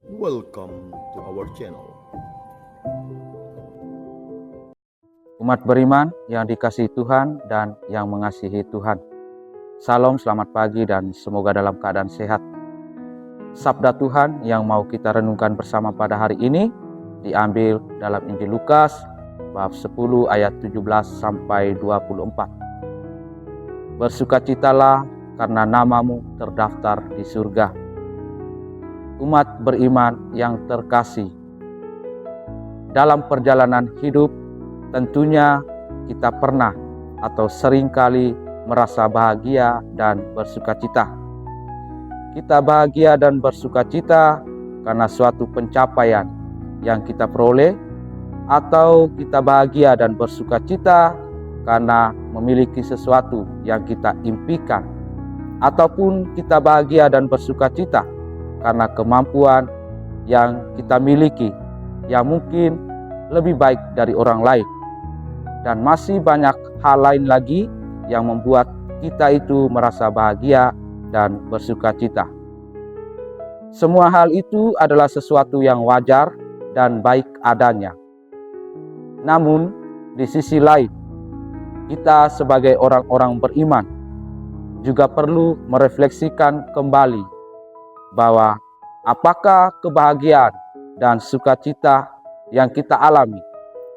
Welcome to our channel. Umat beriman yang dikasihi Tuhan dan yang mengasihi Tuhan. Salam, selamat pagi dan semoga dalam keadaan sehat. Sabda Tuhan yang mau kita renungkan bersama pada hari ini diambil dalam Injil Lukas bab 10 ayat 17 sampai 24. Bersukacitalah karena namamu terdaftar di surga. Umat beriman yang terkasih, dalam perjalanan hidup tentunya kita pernah atau seringkali merasa bahagia dan bersukacita. Kita bahagia dan bersukacita karena suatu pencapaian yang kita peroleh, atau kita bahagia dan bersukacita karena memiliki sesuatu yang kita impikan, ataupun kita bahagia dan bersukacita karena kemampuan yang kita miliki yang mungkin lebih baik dari orang lain. Dan masih banyak hal lain lagi yang membuat kita itu merasa bahagia dan bersukacita. Semua hal itu adalah sesuatu yang wajar dan baik adanya. Namun di sisi lain, kita sebagai orang-orang beriman juga perlu merefleksikan kembali bahwa apakah kebahagiaan dan sukacita yang kita alami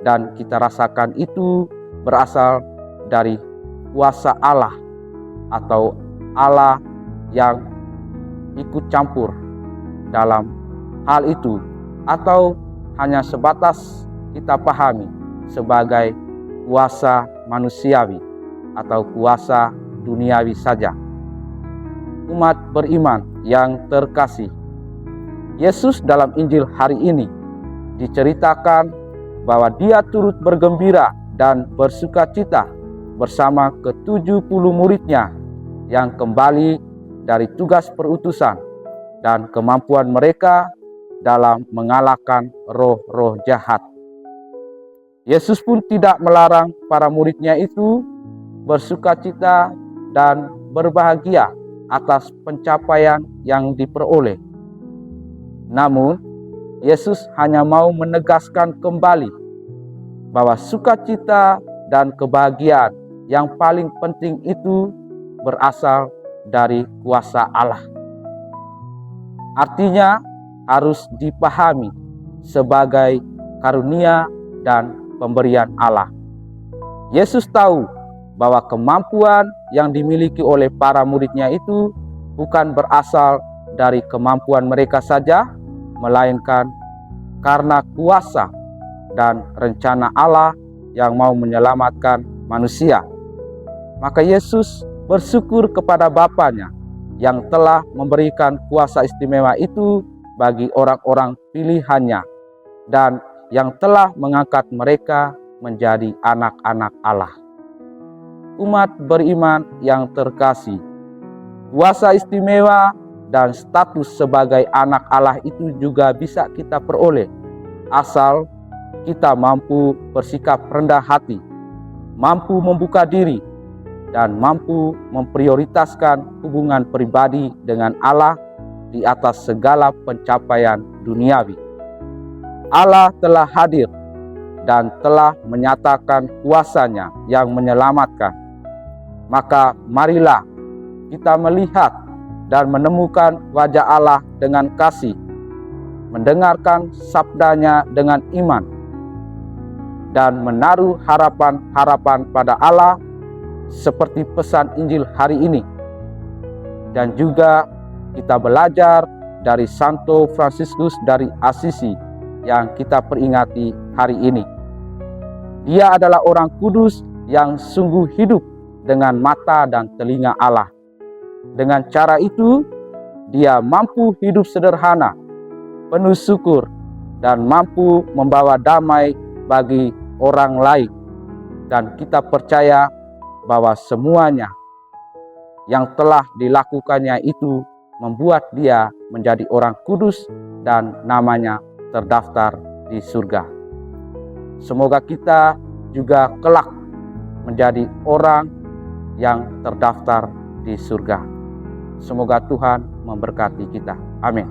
dan kita rasakan itu berasal dari kuasa Allah, atau Allah yang ikut campur dalam hal itu, atau hanya sebatas kita pahami sebagai kuasa manusiawi atau kuasa duniawi saja. Umat beriman yang terkasih, Yesus dalam Injil hari ini diceritakan bahwa dia turut bergembira dan bersukacita bersama ke-70 muridnya yang kembali dari tugas perutusan dan kemampuan mereka dalam mengalahkan roh-roh jahat. Yesus pun tidak melarang para muridnya itu bersukacita dan berbahagia atas pencapaian yang diperoleh. Namun, Yesus hanya mau menegaskan kembali bahwa sukacita dan kebahagiaan yang paling penting itu berasal dari kuasa Allah. Artinya harus dipahami sebagai karunia dan pemberian Allah. Yesus tahu bahwa kemampuan yang dimiliki oleh para muridnya itu bukan berasal dari kemampuan mereka saja, melainkan karena kuasa dan rencana Allah yang mau menyelamatkan manusia. Maka Yesus bersyukur kepada Bapanya yang telah memberikan kuasa istimewa itu bagi orang-orang pilihannya dan yang telah mengangkat mereka menjadi anak-anak Allah. Umat beriman yang terkasih, kuasa istimewa dan status sebagai anak Allah itu juga bisa kita peroleh asal kita mampu bersikap rendah hati, mampu membuka diri, dan mampu memprioritaskan hubungan pribadi dengan Allah di atas segala pencapaian duniawi. Allah telah hadir dan telah menyatakan kuasa-Nya yang menyelamatkan. Maka marilah kita melihat dan menemukan wajah Allah dengan kasih, mendengarkan sabda-Nya dengan iman, dan menaruh harapan-harapan pada Allah seperti pesan Injil hari ini. Dan juga kita belajar dari Santo Fransiskus dari Assisi yang kita peringati hari ini. Dia adalah orang kudus yang sungguh hidup dengan mata dan telinga Allah. Dengan cara itu, dia mampu hidup sederhana, penuh syukur, dan mampu membawa damai bagi orang lain. Dan kita percaya bahwa semuanya yang telah dilakukannya itu membuat dia menjadi orang kudus dan namanya terdaftar di surga. Semoga kita juga kelak menjadi orang yang terdaftar di surga. Semoga Tuhan memberkati kita. Amin.